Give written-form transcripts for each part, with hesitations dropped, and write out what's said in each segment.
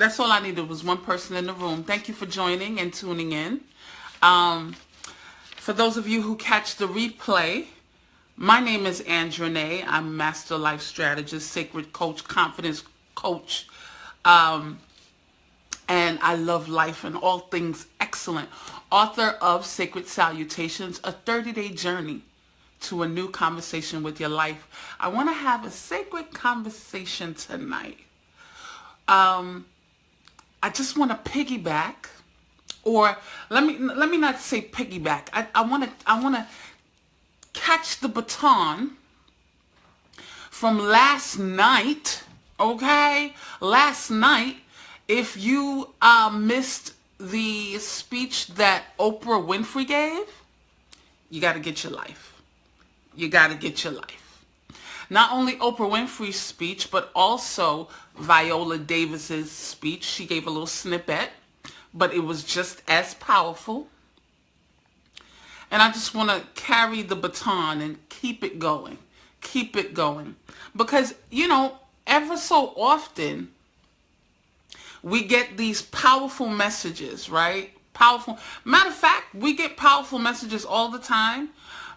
That's all I needed was one person in the room. Thank you for joining and tuning in. For those of you who catch the replay, my name is Andrea. I'm a Master Life Strategist, Sacred Coach, Confidence Coach, and I love life and all things excellent. Author of Sacred Salutations, a 30-day journey to a new conversation with your life. I want to have a sacred conversation tonight. I just want to piggyback, or let me not say piggyback. I want to catch the baton from last night. Okay, last night. If you missed the speech that Oprah Winfrey gave, you got to get your life. You got to get your life. Not only Oprah Winfrey's speech, but also Viola Davis's speech. She gave a little snippet, but it was just as powerful. And I just want to carry the baton and keep it going. Keep it going. Because, you know, ever so often, we get these powerful messages, right? Powerful. Matter of fact, we get powerful messages all the time.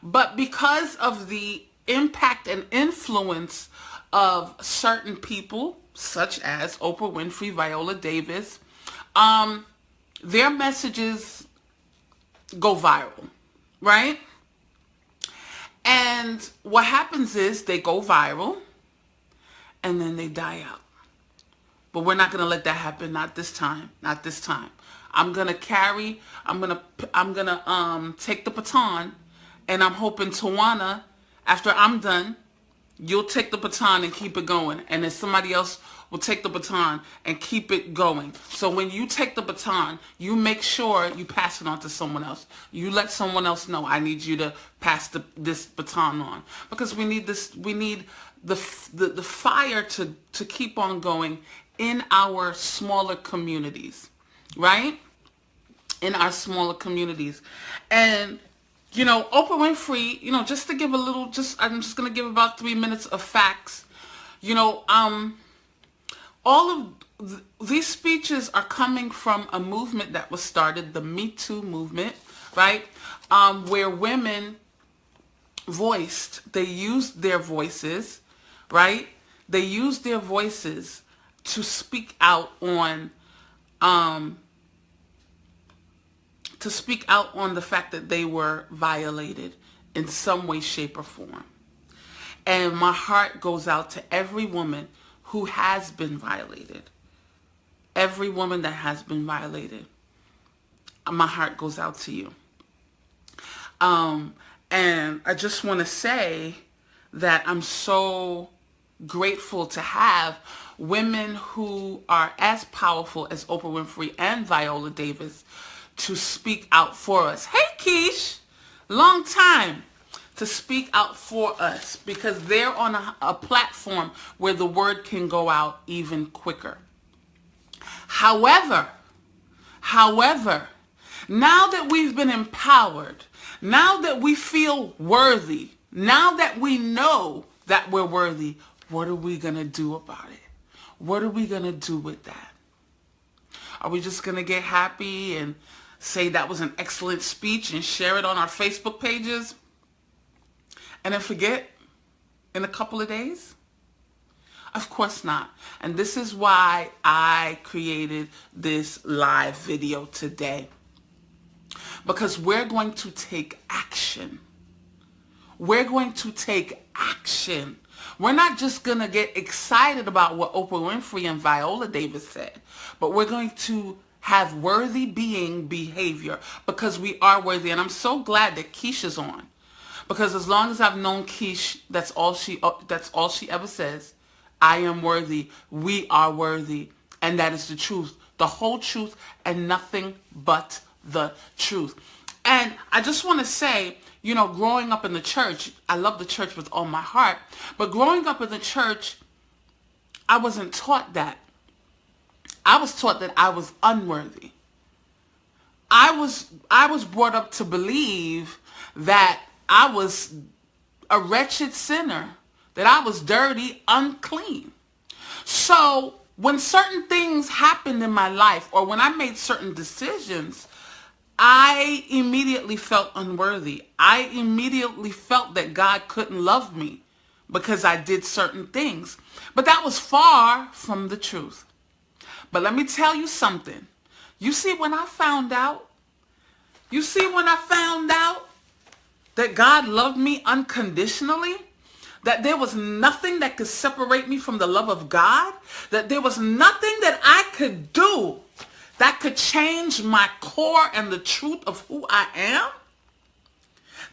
But because of the impact and influence of certain people, such as Oprah Winfrey, Viola Davis, their messages go viral, right? And what happens is they go viral and then they die out. But we're not going to let that happen. Not this time. Not this time. I'm going to take the baton, and I'm hoping, Tawana, after I'm done, you'll take the baton and keep it going. And then somebody else will take the baton and keep it going. So when you take the baton, you make sure you pass it on to someone else. You let someone else know, I need you to pass this baton on. Because we need this. We need the fire to keep on going in our smaller communities, right? In our smaller communities. And, you know, Oprah Winfrey, you know, just to give a little, I'm just going to give about 3 minutes of facts. You know, all of these speeches are coming from a movement that was started, the Me Too movement, right? Where women they used their voices, right? They used their voices to speak out on the fact that they were violated in some way, shape, or form. And my heart goes out to every woman who has been violated. Every woman that has been violated. My heart goes out to you. And I just want to say that I'm so grateful to have women who are as powerful as Oprah Winfrey and Viola Davis to speak out for us. Hey, Keish, long time, to speak out for us, because they're on a platform where the word can go out even quicker. However, now that we've been empowered, now that we feel worthy, now that we know that we're worthy, what are we going to do about it? What are we going to do with that? Are we just going to get happy and say that was an excellent speech and share it on our Facebook pages and then forget in a couple of days? Of course not. And this is why I created this live video today. Because we're going to take action. We're going to take action. We're not just going to get excited about what Oprah Winfrey and Viola Davis said, but we're going to have worthy behavior, because we are worthy. And I'm so glad that Keisha's on, because as long as I've known Keish, that's all she ever says. I am worthy. We are worthy. And that is the truth, the whole truth, and nothing but the truth. And I just want to say, you know, growing up in the church, I love the church with all my heart, but growing up in the church, I wasn't taught that. I was taught that I was unworthy. I was brought up to believe that I was a wretched sinner, that I was dirty, unclean. So when certain things happened in my life or when I made certain decisions, I immediately felt unworthy. I immediately felt that God couldn't love me because I did certain things. But that was far from the truth. But let me tell you something. You see, when I found out that God loved me unconditionally, that there was nothing that could separate me from the love of God, that there was nothing that I could do that could change my core and the truth of who I am,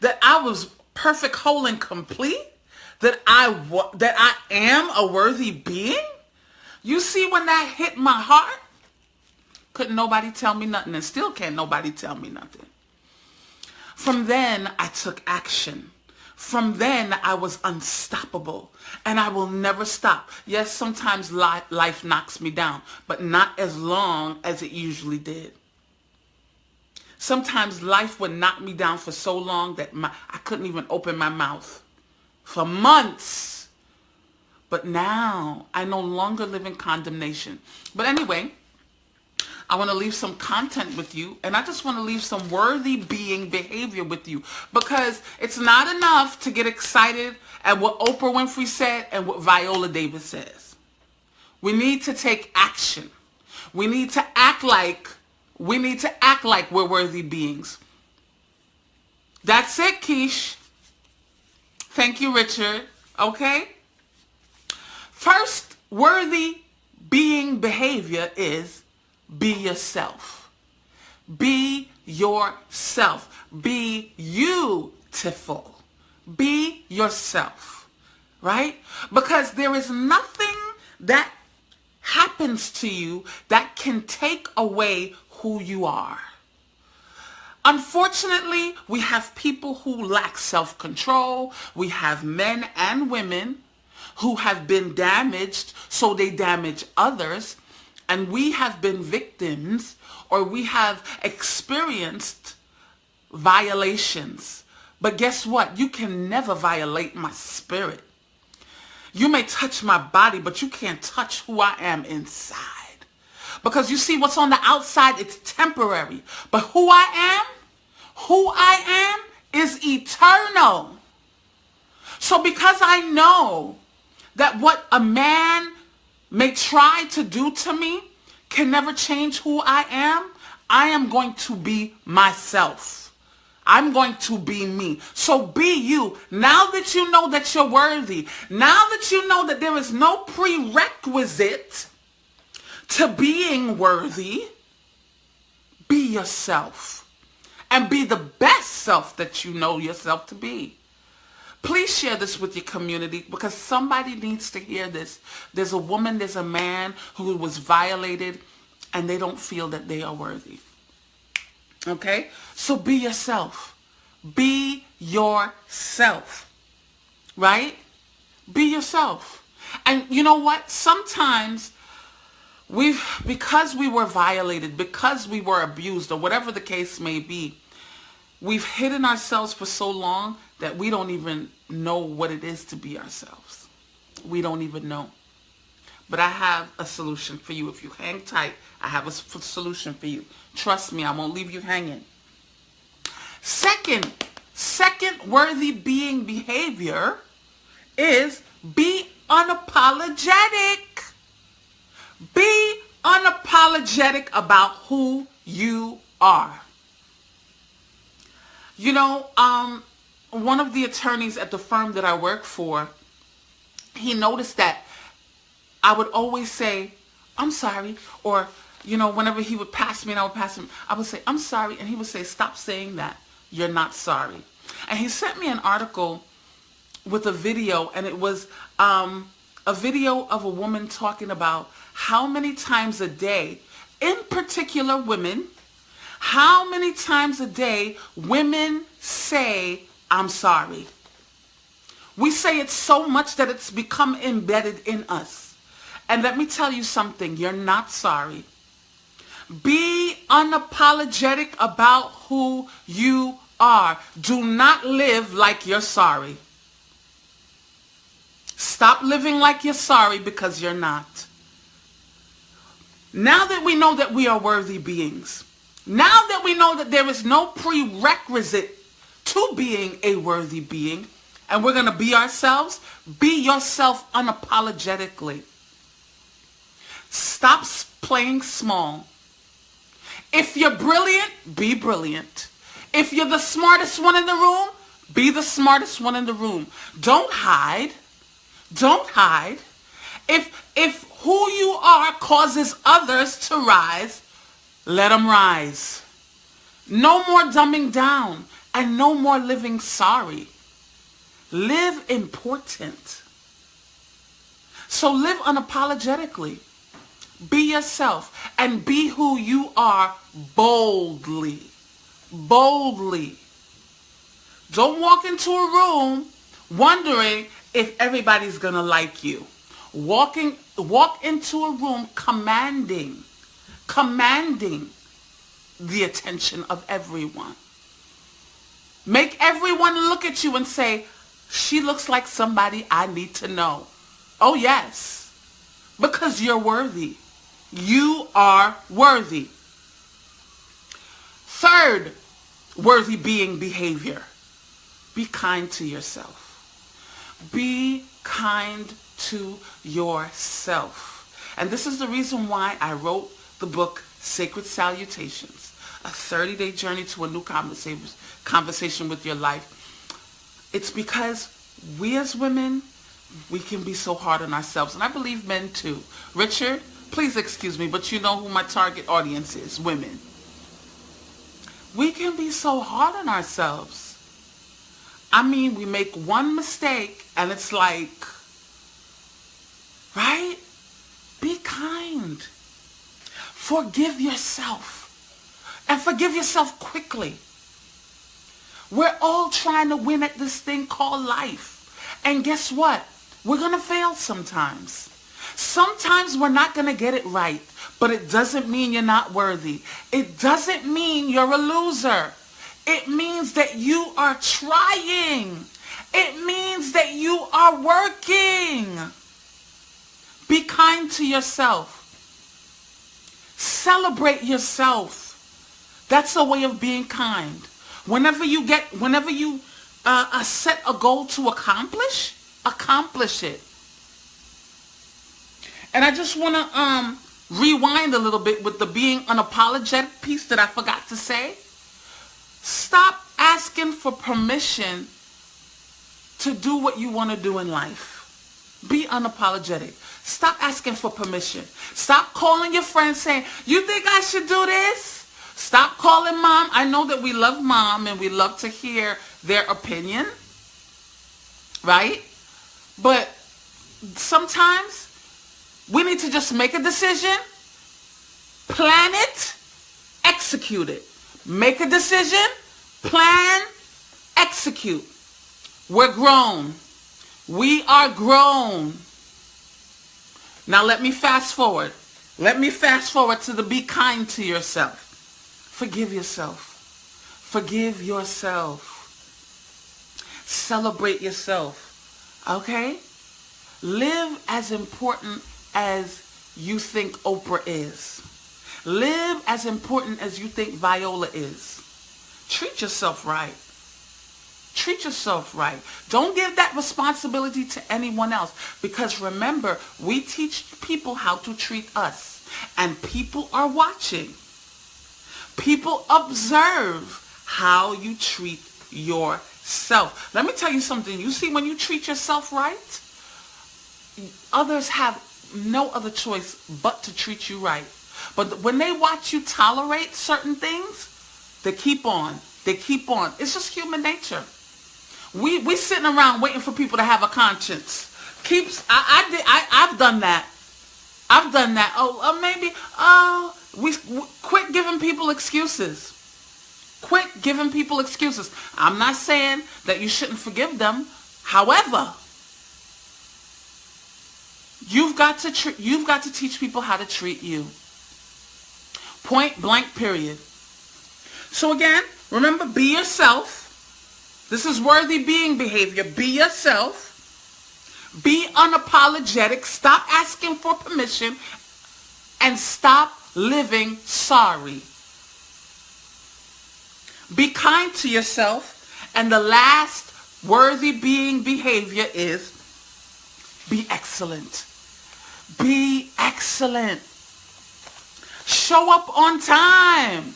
that I was perfect, whole, and complete, that I am a worthy being. You see, when that hit my heart, couldn't nobody tell me nothing, and still can't nobody tell me nothing. From then, I took action. From then, I was unstoppable, and I will never stop. Yes, sometimes life knocks me down, but not as long as it usually did. Sometimes life would knock me down for so long that I couldn't even open my mouth for months. But now, I no longer live in condemnation. But anyway, I want to leave some content with you, and I just want to leave some worthy being behavior with you, because it's not enough to get excited at what Oprah Winfrey said and what Viola Davis says. We need to take action. We need to act like we're worthy beings. That's it, Keish. Thank you, Richard. Okay? First worthy being behavior is be yourself. Be yourself. Be beautiful. Be yourself. Right? Because there is nothing that happens to you that can take away who you are. Unfortunately, we have people who lack self-control. We have men and women who have been damaged, so they damage others. And we have been victims, or we have experienced violations. But guess what? You can never violate my spirit. You may touch my body, but you can't touch who I am inside. Because you see, what's on the outside, it's temporary. But who I am is eternal. So because I know that what a man may try to do to me can never change who I am going to be myself. I'm going to be me. So be you. Now that you know that you're worthy, now that you know that there is no prerequisite to being worthy, be yourself. And be the best self that you know yourself to be. Please share this with your community, because somebody needs to hear this. There's a woman, there's a man who was violated, and they don't feel that they are worthy. Okay? So be yourself. Be yourself. Right? Be yourself. And you know what? Sometimes because we were violated, because we were abused, or whatever the case may be, we've hidden ourselves for so long that we don't even know what it is to be ourselves. We don't even know. But I have a solution for you. If you hang tight, I have a solution for you. Trust me, I won't leave you hanging. Second worthy being behavior is be unapologetic. Be unapologetic about who you are. You know, one of the attorneys at the firm that I work for, he noticed that I would always say, I'm sorry. Or, you know, whenever he would pass me and I would pass him, I would say, I'm sorry. And he would say, stop saying that. You're not sorry. And he sent me an article with a video, and it was a video of a woman talking about how many times a day, in particular women, how many times a day women say, I'm sorry. We say it so much that it's become embedded in us. And let me tell you something, you're not sorry. Be unapologetic about who you are. Do not live like you're sorry. Stop living like you're sorry, because you're not. Now that we know that we are worthy beings, now that we know that there is no prerequisite to being a worthy being, and we're going to be ourselves, be yourself unapologetically. Stop playing small. If you're brilliant, be brilliant. If you're the smartest one in the room, be the smartest one in the room. Don't hide. Don't hide. If who you are causes others to rise, let them rise. No more dumbing down and no more living sorry. Live important. So live unapologetically. Be yourself and be who you are boldly. Boldly. Don't walk into a room wondering if everybody's going to like you. Walk into a room commanding the attention of everyone. Make everyone look at you and say, she looks like somebody I need to know. Oh yes, because you're worthy. You are worthy. Third worthy being behavior. Be kind to yourself. Be kind to yourself. And this is the reason why I wrote the book Sacred Salutations, a 30-day journey to a new conversation with your life. It's because we as women, we can be so hard on ourselves. And I believe men too. Richard, please excuse me, but you know who my target audience is, women. We can be so hard on ourselves. I mean, we make one mistake and it's like, right? Be kind. Forgive yourself. And forgive yourself quickly. We're all trying to win at this thing called life. And guess what? We're going to fail sometimes. Sometimes we're not going to get it right. But it doesn't mean you're not worthy. It doesn't mean you're a loser. It means that you are trying. It means that you are working. Be kind to yourself. Celebrate yourself. That's a way of being kind. Whenever you set a goal to accomplish it. And I just want to rewind a little bit with the being unapologetic piece that I forgot to say. Stop asking for permission to do what you want to do in life. Be unapologetic. Stop asking for permission. Stop calling your friends saying, you think I should do this? Stop calling mom. I know that we love mom and we love to hear their opinion. Right? But sometimes we need to just make a decision, plan it, execute it. Make a decision, plan, execute. We're grown. We are grown. Now let me fast forward. Let me fast forward to the be kind to yourself. Forgive yourself. Forgive yourself. Celebrate yourself. Okay? Live as important as you think Oprah is. Live as important as you think Viola is. Treat yourself right. Treat yourself right. Don't give that responsibility to anyone else. Because remember, we teach people how to treat us. And people are watching. People observe how you treat yourself. Let me tell you something. You see, when you treat yourself right, others have no other choice but to treat you right. But when they watch you tolerate certain things, they keep on. They keep on. It's just human nature. We sitting around waiting for people to have a conscience. I've done that. I've done that. We quit giving people excuses. Quit giving people excuses. I'm not saying that you shouldn't forgive them. However, you've got to teach people how to treat you. Point blank, period. So again, remember, be yourself. This is worthy being behavior. Be yourself. Be unapologetic. Stop asking for permission. and stop living sorry. Be kind to yourself. And the last worthy being behavior is be excellent. Be excellent. Show up on time.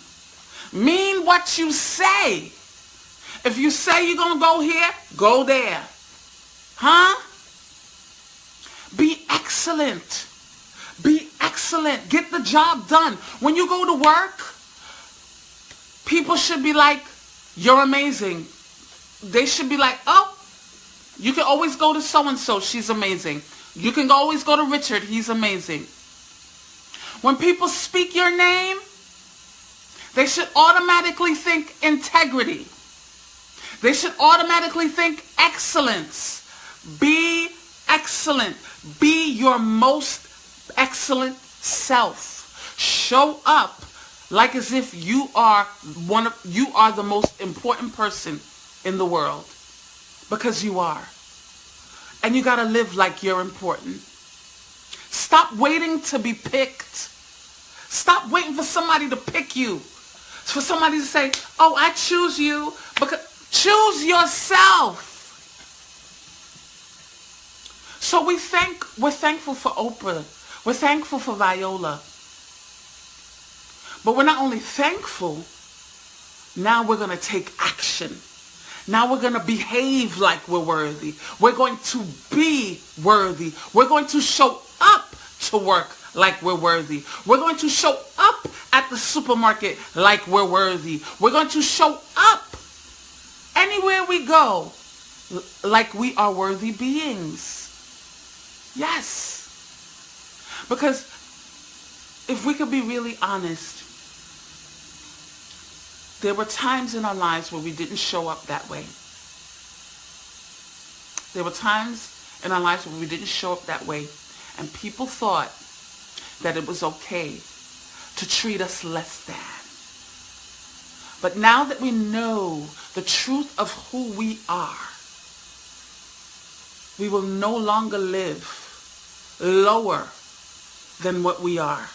Mean what you say. If you say you're going to go here, go there. Huh? Be excellent. Be excellent. Get the job done. When you go to work, people should be like, you're amazing. They should be like, oh, you can always go to so-and-so. She's amazing. You can always go to Richard. He's amazing. When people speak your name, they should automatically think integrity. They should automatically think excellence. Be excellent. Be your most excellent self. Show up like as if you are the most important person in the world, because you are. And you got to live like you're important. Stop waiting to be picked. Stop waiting for somebody to pick you. For somebody to say, oh, I choose you. Because choose yourself. So we're thankful for Oprah. We're thankful for Viola. But we're not only thankful, now we're going to take action. Now we're going to behave like we're worthy. We're going to be worthy. We're going to show up to work like we're worthy. We're going to show up at the supermarket like we're worthy. We're going to show up anywhere we go like we are worthy beings. Yes. Because if we could be really honest, there were times in our lives where we didn't show up that way. There were times in our lives where we didn't show up that way, and people thought that it was okay to treat us less than. But now that we know the truth of who we are, we will no longer live lower than what we are.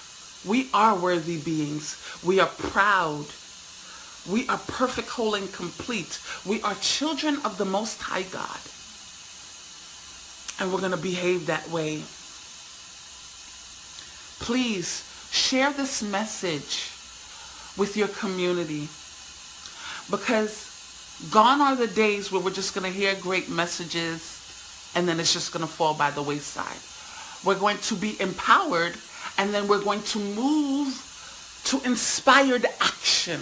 We are worthy beings. We are proud. We are perfect, whole, and complete. We are children of the Most High God. And we're going to behave that way. Please share this message with your community. Because gone are the days where we're just going to hear great messages and then it's just going to fall by the wayside. We're going to be empowered, and then we're going to move to inspired action.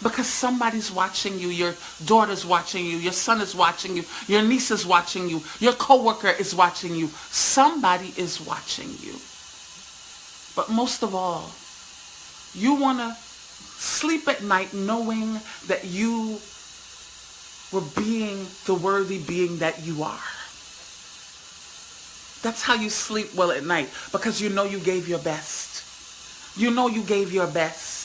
Because somebody's watching you, your daughter's watching you, your son is watching you, your niece is watching you, your coworker is watching you. Somebody is watching you. But most of all, you want to sleep at night knowing that you were being the worthy being that you are. That's how you sleep well at night, because you know you gave your best. You know you gave your best.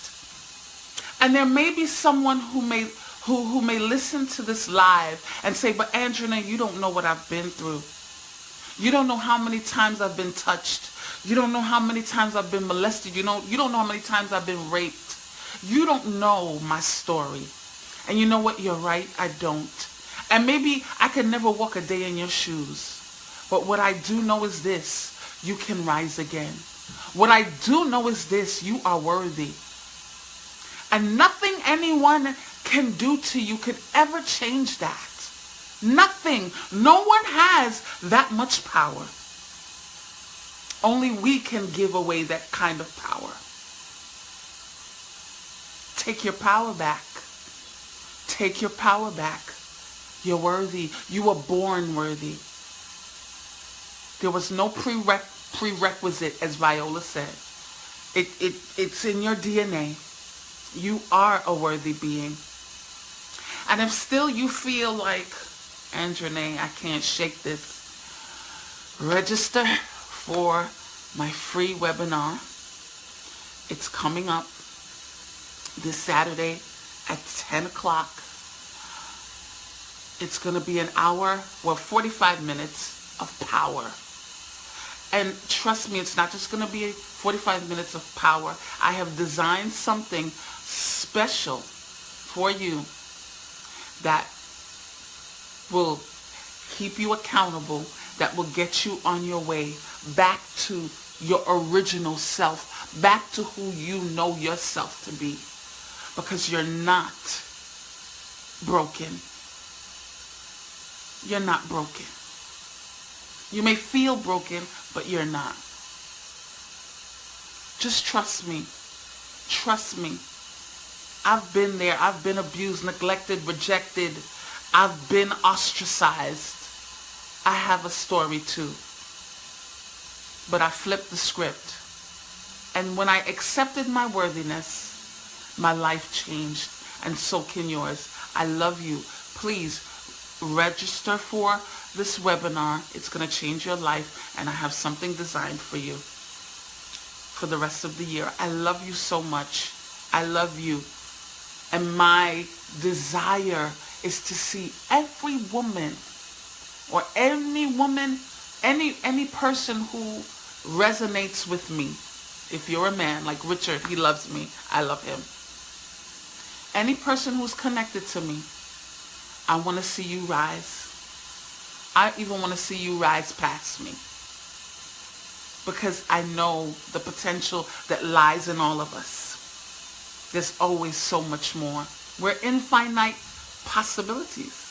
And there may be someone who may listen to this live and say, but Andrea, you don't know what I've been through. You don't know how many times I've been touched. You don't know how many times I've been molested. You don't know how many times I've been raped. You don't know my story. And you know what? You're right. I don't. And maybe I could never walk a day in your shoes. But what I do know is this: you can rise again. What I do know is this: you are worthy. And nothing anyone can do to you could ever change that. Nothing. No one has that much power. Only we can give away that kind of power. Take your power back. Take your power back. You're worthy. You were born worthy. There was no prerequisite, as Viola said. It's in your DNA. You are a worthy being. And if still you feel like, Andrea, I can't shake this, register for my free webinar. It's coming up this Saturday at 10 o'clock. It's going to be an hour, 45 minutes of power. And trust me, it's not just going to be 45 minutes of power. I have designed something special for you that will keep you accountable, that will get you on your way back to your original self, back to who you know yourself to be. Because you're not broken. You're not broken. You may feel broken, but you're not. Just trust me. Trust me. I've been there. I've been abused, neglected, rejected. I've been ostracized. I have a story too. But I flipped the script. And when I accepted my worthiness, my life changed. And so can yours. I love you. Please register for this webinar. It's going to change your life. And I have something designed for you for the rest of the year. I love you so much. I love you. And my desire is to see every woman or any woman, any person who resonates with me. If you're a man like Richard, he loves me. I love him. Any person who's connected to me, I want to see you rise. I even want to see you rise past me. Because I know the potential that lies in all of us. There's always so much more. We're infinite possibilities.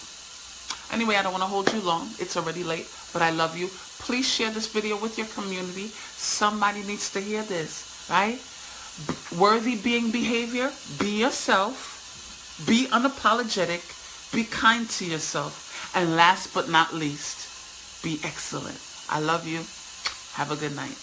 Anyway, I don't want to hold you long. It's already late, but I love you. Please share this video with your community. Somebody needs to hear this, right? Worthy being behavior. Be yourself. Be unapologetic. Be kind to yourself. And last but not least, be excellent. I love you. Have a good night.